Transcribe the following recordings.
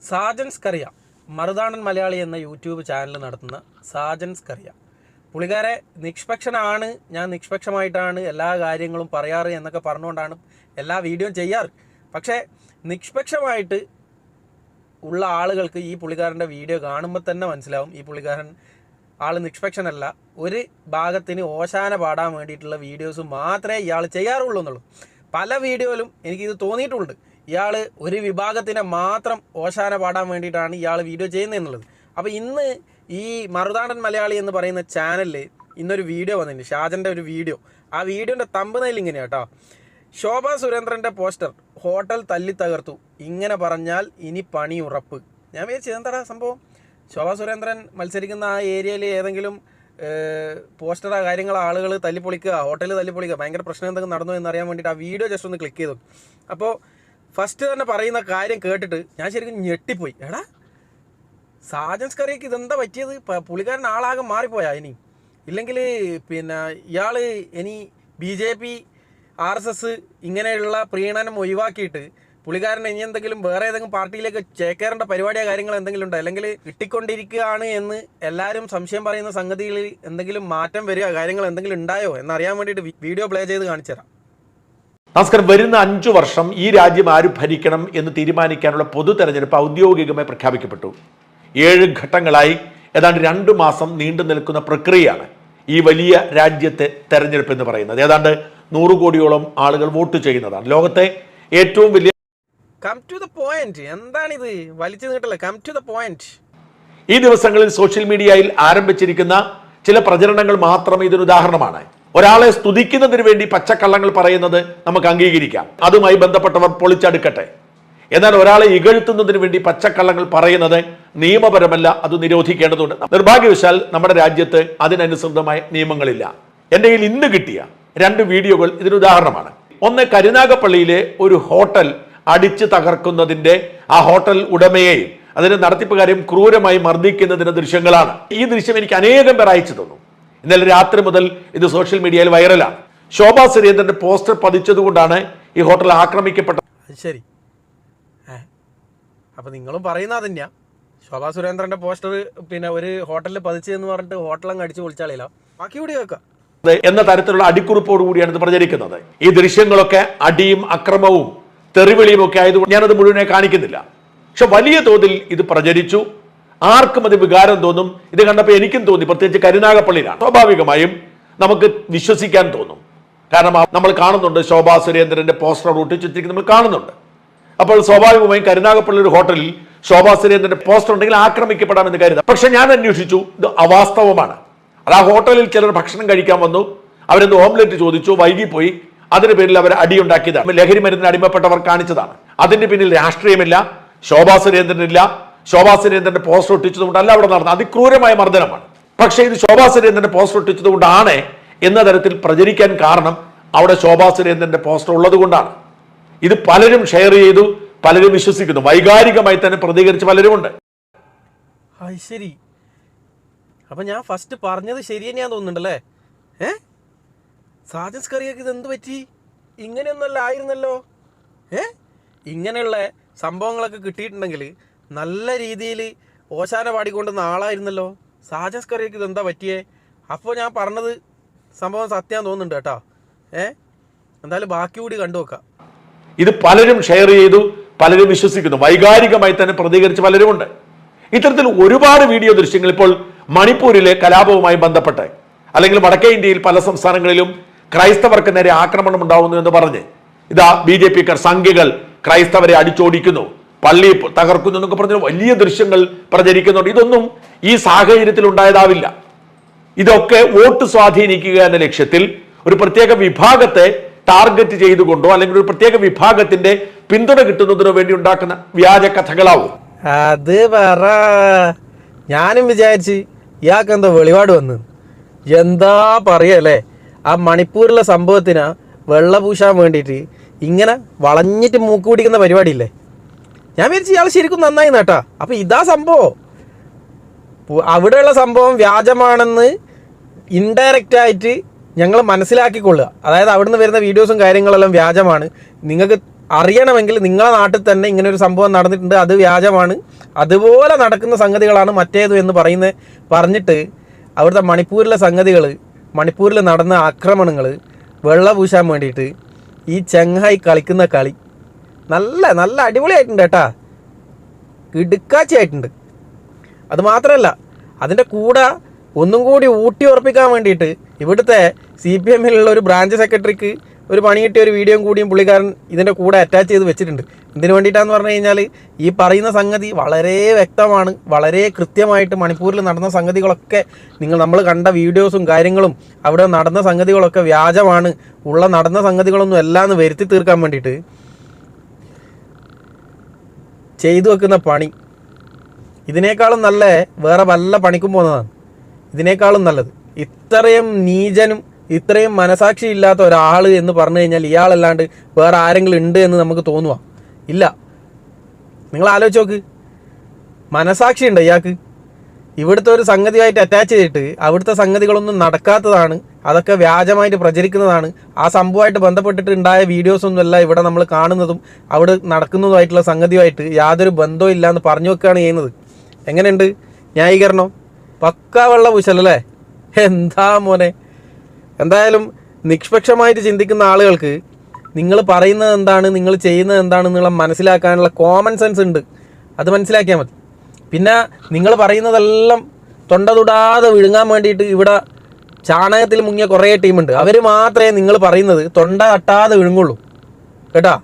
സാജൻസ് കറിയ മറുതാണൻ മലയാളി എന്ന YouTube channel നടത്തുന്ന സാജൻസ് കറിയ പുള്ളിക്കാരെ നിഷ്പക്ഷനാണ്, ഞാൻ നിഷ്പക്ഷമായിട്ടാണ് എല്ലാ കാര്യങ്ങളും പറയാറ് എന്നൊക്കെ പറഞ്ഞുകൊണ്ടാണ് എല്ലാ വീഡിയോയും ചെയ്യാറ്. പക്ഷേ നിഷ്പക്ഷമായിട്ട് ഉള്ള ആളുകൾക്ക് ഈ പുള്ളിക്കാരൻ്റെ വീഡിയോ കാണുമ്പോൾ തന്നെ മനസ്സിലാവും ഈ പുള്ളിക്കാരൻ ആൾ നിഷ്പക്ഷനല്ല. ഒരു ഭാഗത്തിന് ഓശാന പാടാൻ വേണ്ടിയിട്ടുള്ള വീഡിയോസ് മാത്രമേ ഇയാൾ ചെയ്യാറുള്ളൂ എന്നുള്ളൂ. പല വീഡിയോയിലും എനിക്കിത് തോന്നിയിട്ടുണ്ട്, ഇയാൾ ഒരു വിഭാഗത്തിനെ മാത്രം ഓശാന പാടാൻ വേണ്ടിയിട്ടാണ് ഇയാൾ വീഡിയോ ചെയ്യുന്നതെന്നുള്ളത്. അപ്പോൾ ഇന്ന് ഈ മറുതാണൻ മലയാളി എന്ന് പറയുന്ന ചാനലിൽ ഇന്നൊരു വീഡിയോ വന്നിട്ടുണ്ട്, ഷാജൻ്റെ ഒരു വീഡിയോ. ആ വീഡിയോൻ്റെ തമ്പനെയിൽ ഇങ്ങനെയാണ് കേട്ടോ: ശോഭാ സുരേന്ദ്രൻ്റെ പോസ്റ്റർ ഹോട്ടൽ തല്ലി തകർത്തു, ഇങ്ങനെ പറഞ്ഞാൽ ഇനി പണി ഉറപ്പ്. ഞാൻ വിചാരിച്ചത് എന്താടാ സംഭവം, ശോഭാ സുരേന്ദ്രൻ മത്സരിക്കുന്ന ആ ഏരിയയിൽ ഏതെങ്കിലും പോസ്റ്ററോ കാര്യങ്ങളോ ആളുകൾ തല്ലിപ്പൊളിക്കുക, ഹോട്ടൽ തല്ലിപ്പൊളിക്കുക, ഭയങ്കര പ്രശ്നം എന്തെങ്കിലും നടന്നു എന്നറിയാൻ വേണ്ടിയിട്ട് ആ വീഡിയോ ജസ്റ്റ് ഒന്ന് ക്ലിക്ക് ചെയ്തു. അപ്പോൾ ഫസ്റ്റ് തന്നെ പറയുന്ന കാര്യം കേട്ടിട്ട് ഞാൻ ശരിക്കും ഞെട്ടിപ്പോയി. എടാ സാജൻസ് കറിയക്ക് ഇതെന്താ പറ്റിയത്? പുള്ളിക്കാരൻ ആളാകെ മാറിപ്പോയാ ഇനി? ഇല്ലെങ്കിൽ പിന്നെ ഇയാൾ ഇനി BJP RSS ഇങ്ങനെയുള്ള പ്രീണനം ഒഴിവാക്കിയിട്ട് പുള്ളിക്കാരൻ ഇനി എന്തെങ്കിലും വേറെ ഏതെങ്കിലും പാർട്ടിയിലേക്ക് ചേക്കേറേണ്ട പരിപാടിയോ കാര്യങ്ങളോ എന്തെങ്കിലും ഉണ്ടോ? അല്ലെങ്കിൽ കിട്ടിക്കൊണ്ടിരിക്കുകയാണ് എന്ന് എല്ലാവരും സംശയം പറയുന്ന സംഗതിയിൽ എന്തെങ്കിലും മാറ്റം വരിക കാര്യങ്ങൾ എന്തെങ്കിലും ഉണ്ടായോ എന്നറിയാൻ വേണ്ടിയിട്ട് വീഡിയോ പ്ലേ ചെയ്ത് കാണിച്ചു തരാം. നമസ്കാരം. വരുന്ന 5 വർഷം ഈ രാജ്യം ആര് ഭരിക്കണം എന്ന് തീരുമാനിക്കാനുള്ള പൊതു തെരഞ്ഞെടുപ്പ് ഔദ്യോഗികമായി പ്രഖ്യാപിക്കപ്പെട്ടു. 7 ഘട്ടങ്ങളായി ഏതാണ്ട് 2 മാസം നീണ്ടു നിൽക്കുന്ന പ്രക്രിയയാണ് ഈ വലിയ രാജ്യത്തെ തെരഞ്ഞെടുപ്പ് എന്ന് പറയുന്നത്. ഏതാണ്ട് 100 കോടിയോളം ആളുകൾ വോട്ട് ചെയ്യുന്നതാണ്. ലോകത്തെ ഏറ്റവും വലിയ കം ടു ദ പോയിന്റ്. എന്താണിത് വലിച്ചു നീട്ടല്ലേ? Come to the point. ഈ ദിവസങ്ങളിൽ സോഷ്യൽ മീഡിയയിൽ ആരംഭിച്ചിരിക്കുന്ന ചില പ്രചരണങ്ങൾ മാത്രം ഇതിന് ഉദാഹരണമാണ്. ഒരാളെ സ്തുതിക്കുന്നതിന് വേണ്ടി പച്ചക്കള്ളങ്ങൾ പറയുന്നത് നമുക്ക് അംഗീകരിക്കാം, അതുമായി ബന്ധപ്പെട്ടവർ പൊളിച്ചടുക്കട്ടെ. എന്നാൽ ഒരാളെ ഇകഴ്ത്തുന്നതിന് വേണ്ടി പച്ചക്കള്ളങ്ങൾ പറയുന്നത് നിയമപരമല്ല, അത് നിരോധിക്കേണ്ടതുണ്ട്. നിർഭാഗ്യവശാൽ നമ്മുടെ രാജ്യത്ത് അതിനനുസൃതമായ നിയമങ്ങളില്ല. എൻ്റെ കയ്യിൽ ഇന്ന് കിട്ടിയ 2 വീഡിയോകൾ ഇതിന് ഉദാഹരണമാണ്. ഒന്ന്, കരുനാഗപ്പള്ളിയിലെ ഒരു ഹോട്ടൽ അടിച്ചു തകർക്കുന്നതിന്റെ ആ ഹോട്ടൽ ഉടമയെയും അതിന്റെ നടത്തിപ്പുകാരെയും ക്രൂരമായി മർദ്ദിക്കുന്നതിന്റെ ദൃശ്യങ്ങളാണ്. ഈ ദൃശ്യം എനിക്ക് അനേകം പേർ അയച്ചു തന്നു. ഇന്നലെ രാത്രി മുതൽ ഇത് സോഷ്യൽ മീഡിയയിൽ വൈറലാണ്. ശോഭാ സുരേന്ദ്രന്റെ പോസ്റ്റർ പതിച്ചതുകൊണ്ടാണ് ഈ ഹോട്ടൽ ആക്രമിക്കപ്പെട്ടത്. ശരി, അപ്പൊ നിങ്ങളും പറയുന്നത് തന്നെയാ, ശോഭാ സുരേന്ദ്രന്റെ പോസ്റ്റർ പിന്നെ ഒരു ഹോട്ടലിൽ പതിച്ചെന്ന് പറഞ്ഞിട്ട് ഹോട്ടലങ്ങ് അടിച്ചു പൊളിച്ചാളില്ല, ബാക്കി കൂടി കേൾക്കാം എന്ന തരത്തിലുള്ള അടിക്കുറിപ്പോട് കൂടിയാണ് ഇത് പ്രചരിക്കുന്നത്. ഈ ദൃശ്യങ്ങളൊക്കെ അടിയും അക്രമവും തെറിവിളിയും ഒക്കെ ആയതുകൊണ്ട് ഞാനത് മുഴുവനെ കാണിക്കുന്നില്ല. പക്ഷെ വലിയ തോതിൽ ഇത് പ്രചരിച്ചു. ആർക്കും അത് വികാരം തോന്നും. ഇത് കണ്ടപ്പോൾ എനിക്കും തോന്നി, പ്രത്യേകിച്ച് കരുനാഗപ്പള്ളിയിലാണ്. സ്വാഭാവികമായും നമുക്ക് വിശ്വസിക്കാൻ തോന്നും. കാരണം നമ്മൾ കാണുന്നുണ്ട് ശോഭാ സുരേന്ദ്രന്റെ പോസ്റ്റർ ഒട്ടിച്ചിരിക്കുന്നത് നമ്മൾ കാണുന്നുണ്ട്. അപ്പോൾ സ്വാഭാവികമായും കരുനാഗപ്പള്ളി ഒരു ഹോട്ടലിൽ ശോഭാ സുരേന്ദ്രന്റെ പോസ്റ്റർ ഉണ്ടെങ്കിൽ ആക്രമിക്കപ്പെടാമെന്ന് കരുതാം. പക്ഷെ ഞാൻ അന്വേഷിച്ചു, ഇത് അവാസ്തവമാണ്. അത് ആ ഹോട്ടലിൽ ചിലർ ഭക്ഷണം കഴിക്കാൻ വന്നു, അവരെന്ത് ഓംലെറ്റ് ചോദിച്ചു, വൈകിപ്പോയി, അതിന് പേരിൽ അവർ അടിയുണ്ടാക്കിയതാണ്. ലഹരി മരുന്നിന് അടിമപ്പെട്ടവർ കാണിച്ചതാണ്. അതിന്റെ പിന്നിൽ രാഷ്ട്രീയമില്ല, ശോഭാ സുരേന്ദ്രനില്ല. ശോഭാ സുരേന്ദ്രന്റെ പോസ്റ്റർ ഒട്ടിച്ചതുകൊണ്ടല്ല അവിടെ നടന്നത് അതിക്രൂരമായ മർദ്ദനമാണ്. പക്ഷേ ഇത് ശോഭാ സുരേന്ദ്രന്റെ പോസ്റ്റർ ഒട്ടിച്ചതുകൊണ്ടാണ് എന്ന തരത്തിൽ പ്രചരിക്കാൻ കാരണം അവിടെ ശോഭാ സുരേന്ദ്രന്റെ പോസ്റ്റർ ഉള്ളത് കൊണ്ടാണ്. ഇത് പലരും ഷെയർ ചെയ്തു, പലരും വിശ്വസിക്കുന്നു, വൈകാരികമായി തന്നെ പ്രതികരിച്ച് പലരുമുണ്ട്. ശരി, അപ്പൊ ഞാൻ ഫസ്റ്റ് പറഞ്ഞത് ശരി തന്നെയാന്ന് തോന്നുന്നുണ്ടല്ലേ? സാജൻസ് കറിയൊക്കെ ഇത് എന്ത് പറ്റി? ഇങ്ങനെയൊന്നുമല്ല ആയിരുന്നല്ലോ. ഇങ്ങനെയുള്ള സംഭവങ്ങളൊക്കെ കിട്ടിയിട്ടുണ്ടെങ്കിൽ നല്ല രീതിയിൽ ഓശാന പാടിക്കൊണ്ടുവന്ന ആളായിരുന്നല്ലോ. സാജൻസ് കറിയൊക്കെ ഇതെന്താ പറ്റിയേ? അപ്പോൾ ഞാൻ പറഞ്ഞത് സംഭവം സത്യം തോന്നുന്നുണ്ട് കേട്ടോ. എന്തായാലും ബാക്കി കൂടി കണ്ടു നോക്കാം. ഇത് പലരും ഷെയർ ചെയ്തു, പലരും വിശ്വസിക്കുന്നു, വൈകാരികമായി തന്നെ പ്രതികരിച്ച് പലരുമുണ്ട്. ഇത്തരത്തിൽ ഒരുപാട് വീഡിയോ ദൃശ്യങ്ങൾ ഇപ്പോൾ മണിപ്പൂരിലെ കലാപവുമായി ബന്ധപ്പെട്ട് അല്ലെങ്കിൽ വടക്കേ ഇന്ത്യയിൽ പല സംസ്ഥാനങ്ങളിലും ക്രൈസ്തവർക്ക് നേരെ ആക്രമണം ഉണ്ടാവുന്നു എന്ന് പറഞ്ഞ് ഇതാ BJPക്കാർ സംഘികൾ ക്രൈസ്തവരെ അടിച്ചോടിക്കുന്നു, പള്ളി തകർക്കുന്നു എന്നൊക്കെ പറഞ്ഞ വലിയ ദൃശ്യങ്ങൾ പ്രചരിക്കുന്നുണ്ട്. ഇതൊന്നും ഈ സാഹചര്യത്തിൽ ഉണ്ടായതാവില്ല. ഇതൊക്കെ വോട്ട് സ്വാധീനിക്കുക എന്ന ലക്ഷ്യത്തിൽ ഒരു പ്രത്യേക വിഭാഗത്തെ ടാർഗറ്റ് ചെയ്തുകൊണ്ടോ അല്ലെങ്കിൽ ഒരു പ്രത്യേക വിഭാഗത്തിന്റെ പിന്തുണ കിട്ടുന്നതിനോ വേണ്ടി ഉണ്ടാക്കുന്ന വ്യാജ കഥകളാവും. അത് പറ. ഞാനും വിചാരിച്ച് ഇയാൾക്ക് എന്തോ വെളിപാട് വന്ന് എന്താ പറയല്ലേ. ആ മണിപ്പൂരിലെ സംഭവത്തിന് വെള്ള പൂശാൻ വേണ്ടിയിട്ട് ഇങ്ങനെ വളഞ്ഞിട്ട് മൂക്ക് പിടിക്കുന്ന പരിപാടിയില്ലേ, ഞാൻ വിചാരിച്ചു ഇയാൾ ശരിക്കും നന്നായി നേട്ടാ. അപ്പൊ ഇതാ സംഭവം. അവിടെയുള്ള സംഭവം വ്യാജമാണെന്ന് ഇൻഡയറക്റ്റ് ആയിട്ട് ഞങ്ങൾ മനസ്സിലാക്കിക്കൊള്ളുക. അതായത് അവിടുന്ന് വരുന്ന വീഡിയോസും കാര്യങ്ങളെല്ലാം വ്യാജമാണ്, നിങ്ങൾക്ക് അറിയണമെങ്കിൽ നിങ്ങളെ നാട്ടിൽ തന്നെ ഇങ്ങനെ ഒരു സംഭവം നടന്നിട്ടുണ്ട്, അത് വ്യാജമാണ്, അതുപോലെ നടക്കുന്ന സംഗതികളാണ് മറ്റേത് എന്ന് പറഞ്ഞിട്ട് അവിടുത്തെ മണിപ്പൂരിലെ സംഗതികൾ, മണിപ്പൂരിൽ നടന്ന ആക്രമണങ്ങൾ വെള്ള പൂശാൻ വേണ്ടിയിട്ട് ഈ ചെങ്ങായി കളിക്കുന്ന കളി നല്ല നല്ല അടിപൊളിയായിട്ടുണ്ട് കേട്ടാ, ഇടുക്കാച്ചിയായിട്ടുണ്ട്. അത് മാത്രമല്ല, അതിൻ്റെ കൂടെ ഒന്നും കൂടി ഊട്ടി ഉറപ്പിക്കാൻ വേണ്ടിയിട്ട് ഇവിടുത്തെ CPM-ലുള്ള ഒരു ബ്രാഞ്ച് സെക്രട്ടറിക്ക് ഒരു പണി കിട്ടിയ ഒരു വീഡിയോയും കൂടിയും പുള്ളിക്കാരൻ ഇതിൻ്റെ കൂടെ അറ്റാച്ച് ചെയ്ത് വെച്ചിട്ടുണ്ട്. എന്തിനു വേണ്ടിയിട്ടാന്ന് പറഞ്ഞു കഴിഞ്ഞാൽ ഈ പറയുന്ന സംഗതി വളരെ വ്യക്തമാണ്, വളരെ കൃത്യമായിട്ട് മണിപ്പൂരിൽ നടന്ന സംഗതികളൊക്കെ നമ്മൾ കണ്ട വീഡിയോസും കാര്യങ്ങളും അവിടെ നടന്ന സംഗതികളൊക്കെ വ്യാജമാണ്, നടന്ന സംഗതികളൊന്നും എല്ലാന്ന് വരുത്തി തീർക്കാൻ വേണ്ടിയിട്ട് ചെയ്തു വെക്കുന്ന പണി ഇതിനേക്കാളും നല്ല വേറെ വല്ല പണിക്കും പോകുന്നതാണ്. ഇതിനേക്കാളും നല്ലത് ഇത്രയും നീചനും ഇത്രയും മനസാക്ഷി ഇല്ലാത്ത ഒരാൾ എന്ന് പറഞ്ഞു കഴിഞ്ഞാൽ ഇയാളല്ലാണ്ട് വേറെ ആരെങ്കിലും ഉണ്ട് എന്ന് നമുക്ക് തോന്നുക ഇല്ല. നിങ്ങൾ ആലോചിച്ച് നോക്ക്, മനസാക്ഷി ഉണ്ട് ഇയാൾക്ക്. ഇവിടുത്തെ ഒരു സംഗതിയായിട്ട് അറ്റാച്ച് ചെയ്തിട്ട് അവിടുത്തെ സംഗതികളൊന്നും നടക്കാത്തതാണ്, അതൊക്കെ വ്യാജമായിട്ട് പ്രചരിക്കുന്നതാണ്, ആ സംഭവമായിട്ട് ബന്ധപ്പെട്ടിട്ട് ഉണ്ടായ വീഡിയോസൊന്നുമല്ല ഇവിടെ നമ്മൾ കാണുന്നതും അവിടെ നടക്കുന്നതുമായിട്ടുള്ള സംഗതിയുമായിട്ട് യാതൊരു ബന്ധവും ഇല്ല എന്ന് പറഞ്ഞു വെക്കുകയാണ് ചെയ്യുന്നത്. എങ്ങനെയുണ്ട് ന്യായീകരണം? പക്കാ വെള്ള പൂശലല്ലേ? എന്താ മോനെ. എന്തായാലും നിഷ്പക്ഷമായിട്ട് ചിന്തിക്കുന്ന ആളുകൾക്ക് നിങ്ങൾ പറയുന്നത് എന്താണ്, നിങ്ങൾ ചെയ്യുന്നത് എന്താണെന്നുള്ള മനസ്സിലാക്കാനുള്ള കോമൺ സെൻസ് ഉണ്ട്, അത് മനസ്സിലാക്കിയാൽ മതി. പിന്നെ നിങ്ങൾ പറയുന്നതെല്ലാം തൊണ്ട തൊടാതെ വിഴുങ്ങാൻ വേണ്ടിയിട്ട് ഇവിടെ ചാണകത്തിൽ മുങ്ങിയ കുറേ ടീമുണ്ട്, അവർ മാത്രമേ നിങ്ങൾ പറയുന്നത് തൊണ്ട തട്ടാതെ വിഴുങ്ങുള്ളൂ കേട്ടാ.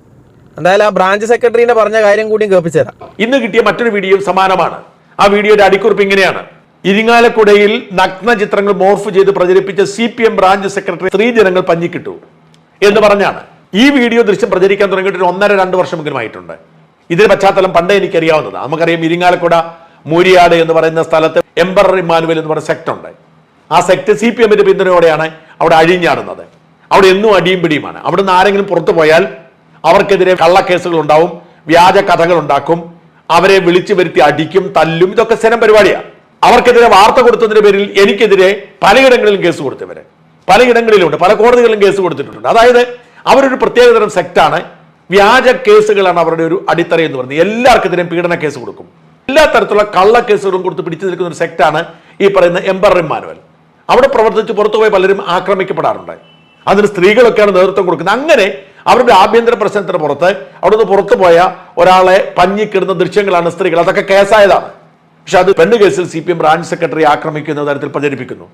എന്തായാലും ആ ബ്രാഞ്ച് സെക്രട്ടറിനെ പറഞ്ഞ കാര്യം കൂടി കേൾപ്പിച്ചു തരാം. ഇന്ന് കിട്ടിയ മറ്റൊരു വീഡിയോ സമാനമാണ്. ആ വീഡിയോയുടെ അടിക്കുറിപ്പ് ഇങ്ങനെയാണ്: ഇരിങ്ങാലക്കുടയിൽ നഗ്ന ചിത്രങ്ങൾ മോർഫ് ചെയ്ത് പ്രചരിപ്പിച്ച CPM ബ്രാഞ്ച് സെക്രട്ടറി സ്ത്രീജനങ്ങൾ പഞ്ഞിക്കിട്ടു എന്ന് പറഞ്ഞാണ്. ഈ വീഡിയോ ദൃശ്യം പ്രചരിക്കാൻ തുടങ്ങിയിട്ട് 1.5-2 വർഷമെങ്കിലും ആയിട്ടുണ്ട്. ഇതിന്റെ പശ്ചാത്തലം പണ്ടേ എനിക്കറിയാവുന്നത്. നമുക്കറിയാം, ഇരിങ്ങാലക്കുട മൂരിയാട് എന്ന് പറയുന്ന സ്ഥലത്ത് എംബറർ ഇമ്മാനുവൽ എന്ന് പറയുന്ന സെക്ട് ഉണ്ട്. ആ സെക്ട് CPM-ന്റെ പിന്തുണയോടെയാണ് അവിടെ അഴിഞ്ഞാടുന്നത്. അവിടെ എന്നും അടിയും പിടിയുമാണ്. അവിടുന്ന് ആരെങ്കിലും പുറത്തു പോയാൽ അവർക്കെതിരെ കള്ളക്കേസുകൾ ഉണ്ടാവും, വ്യാജ കഥകൾ ഉണ്ടാക്കും, അവരെ വിളിച്ചു വരുത്തി അടിക്കും, തല്ലും. ഇതൊക്കെ സ്ഥിരം പരിപാടിയാണ്. അവർക്കെതിരെ വാർത്ത കൊടുത്തതിന്റെ പേരിൽ എനിക്കെതിരെ പലയിടങ്ങളിലും കേസ് കൊടുത്തവര് പലയിടങ്ങളിലുണ്ട്, പല കോടതികളിലും കേസ് കൊടുത്തിട്ടുണ്ട്. അതായത് അവരൊരു പ്രത്യേകതരം സെക്ടാണ്. വ്യാജ കേസുകളാണ് അവരുടെ ഒരു അടിത്തറ എന്ന് പറയുന്നത്. എല്ലാവർക്കെതിരെയും പീഡന കേസ് കൊടുക്കും, എല്ലാ തരത്തിലുള്ള കള്ള കേസുകളും കൊടുത്ത് പിടിച്ചു നിൽക്കുന്ന ഒരു സെക്ടാണ് ഈ പറയുന്ന എംബറർ ഇമ്മാനുവൽ. അവിടെ പ്രവർത്തിച്ച് പുറത്തുപോയി പലരും ആക്രമിക്കപ്പെടാറുണ്ട്. അതിന് സ്ത്രീകളൊക്കെയാണ് നേതൃത്വം കൊടുക്കുന്നത്. അങ്ങനെ അവരുടെ ആഭ്യന്തര പ്രശ്നത്തിന് പുറത്ത് അവിടുന്ന് പുറത്തു പോയ ഒരാളെ പഞ്ഞിക്കിടുന്ന ദൃശ്യങ്ങളാണ് സ്ത്രീകൾ. അതൊക്കെ കേസായതാണ്. പക്ഷെ അത് പെണ്ണ് കേസിൽ CPM ബ്രാഞ്ച് സെക്രട്ടറി ആക്രമിക്കുന്ന തരത്തിൽ പ്രചരിപ്പിക്കുന്നു.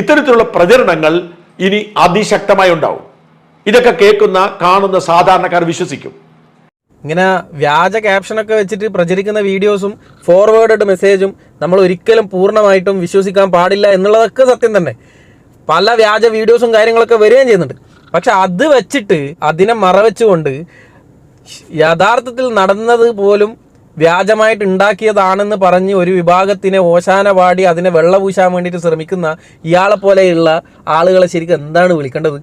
ഇത്തരത്തിലുള്ള പ്രചരണങ്ങൾ ഇനി അതിശക്തമായി ഉണ്ടാവും. ഇതൊക്കെ കേൾക്കുന്ന കാണുന്ന സാധാരണക്കാർ വിശ്വസിക്കും. ഇങ്ങനെ വ്യാജ ക്യാപ്ഷനൊക്കെ വെച്ചിട്ട് പ്രചരിക്കുന്ന വീഡിയോസും ഫോർവേഡ് മെസ്സേജും നമ്മൾ ഒരിക്കലും പൂർണ്ണമായിട്ടും വിശ്വസിക്കാൻ പാടില്ല എന്നുള്ളതൊക്കെ സത്യം തന്നെ. പല വ്യാജ വീഡിയോസും കാര്യങ്ങളൊക്കെ വരികയും ചെയ്യുന്നുണ്ട്. പക്ഷെ അത് വെച്ചിട്ട് അതിനെ മറവെച്ചുകൊണ്ട് യഥാർത്ഥത്തിൽ നടന്നത് പോലും വ്യാജമായിട്ട് ഉണ്ടാക്കിയതാണെന്ന് പറഞ്ഞ് ഒരു വിഭാഗത്തിനെ ഓശാന പാടി അതിനെ വെള്ളപൂശാൻ വേണ്ടിയിട്ട് ശ്രമിക്കുന്ന ഇയാളെ പോലെയുള്ള ആളുകളെ ശരിക്കും എന്താണ് വിളിക്കേണ്ടത്?